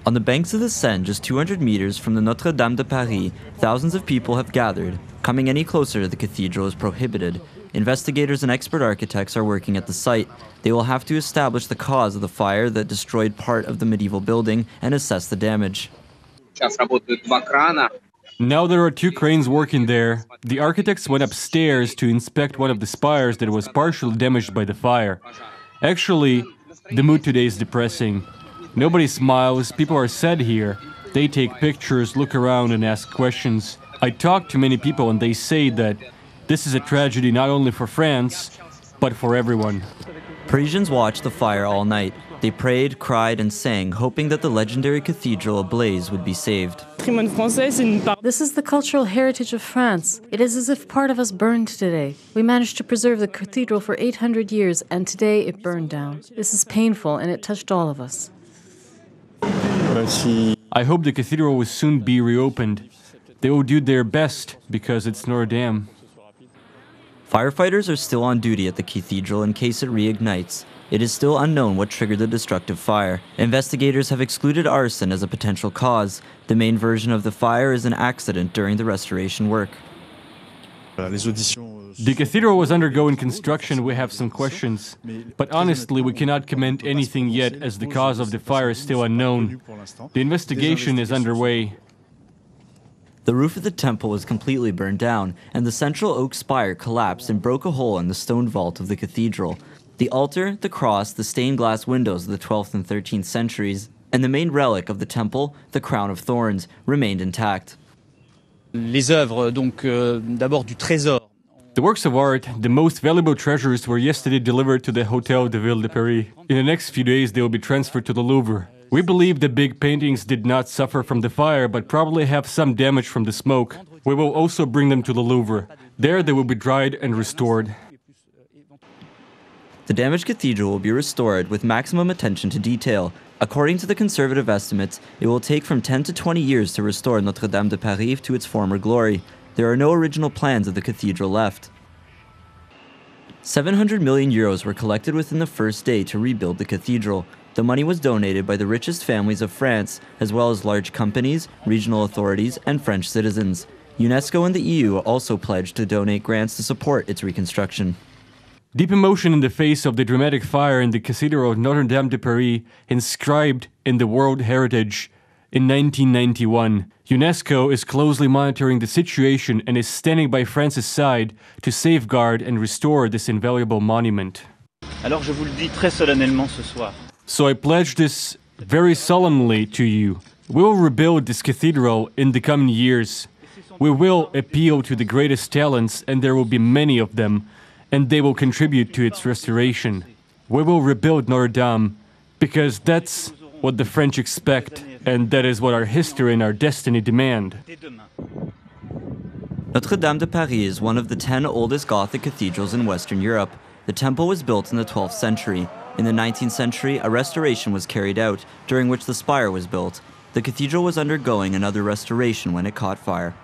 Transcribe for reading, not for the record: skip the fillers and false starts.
On the banks of the Seine, just 200 meters from the Notre Dame de Paris, thousands of people have gathered. Coming any closer to the cathedral is prohibited. Investigators and expert architects are working at the site. They will have to establish the cause of the fire that destroyed part of the medieval building and assess the damage. Now there are 2 cranes working there. The architects went upstairs to inspect one of the spires that was partially damaged by the fire. Actually, the mood today is depressing. Nobody smiles, people are sad here. They take pictures, look around and ask questions. I talk to many people and they say that this is a tragedy not only for France, but for everyone. Parisians watched the fire all night. They prayed, cried, and sang, hoping that the legendary cathedral ablaze would be saved. This is the cultural heritage of France. It is as if part of us burned today. We managed to preserve the cathedral for 800 years, and today it burned down. This is painful, and it touched all of us. I hope the cathedral will soon be reopened. They will do their best because it's Notre Dame. Firefighters are still on duty at the cathedral in case it reignites. It is still unknown what triggered the destructive fire. Investigators have excluded arson as a potential cause. The main version of the fire is an accident during the restoration work. The cathedral was undergoing construction. We have some questions. But honestly, we cannot comment anything yet as the cause of the fire is still unknown. The investigation is underway. The roof of the temple was completely burned down, and the central oak spire collapsed and broke a hole in the stone vault of the cathedral. The altar, the cross, the stained glass windows of the 12th and 13th centuries, and the main relic of the temple, the crown of thorns, remained intact. Les œuvres, donc d'abord du trésor. The works of art, the most valuable treasures, were yesterday delivered to the Hotel de Ville de Paris. In the next few days, they will be transferred to the Louvre. We believe the big paintings did not suffer from the fire, but probably have some damage from the smoke. We will also bring them to the Louvre. There they will be dried and restored. The damaged cathedral will be restored with maximum attention to detail. According to the conservative estimates, it will take from 10 to 20 years to restore Notre Dame de Paris to its former glory. There are no original plans of the cathedral left. 700 million euros were collected within the first day to rebuild the cathedral. The money was donated by the richest families of France, as well as large companies, regional authorities, and French citizens. UNESCO and the EU also pledged to donate grants to support its reconstruction. Deep emotion in the face of the dramatic fire in the Cathedral of Notre Dame de Paris, inscribed in the World Heritage in 1991. UNESCO is closely monitoring the situation and is standing by France's side to safeguard and restore this invaluable monument. Alors je vous le dis très solennellement ce soir. So I pledge this very solemnly to you. We will rebuild this cathedral in the coming years. We will appeal to the greatest talents, and there will be many of them, and they will contribute to its restoration. We will rebuild Notre Dame, because that's what the French expect, and that is what our history and our destiny demand. Notre Dame de Paris is one of the 10 oldest Gothic cathedrals in Western Europe. The temple was built in the 12th century. In the 19th century, a restoration was carried out, during which the spire was built. The cathedral was undergoing another restoration when it caught fire.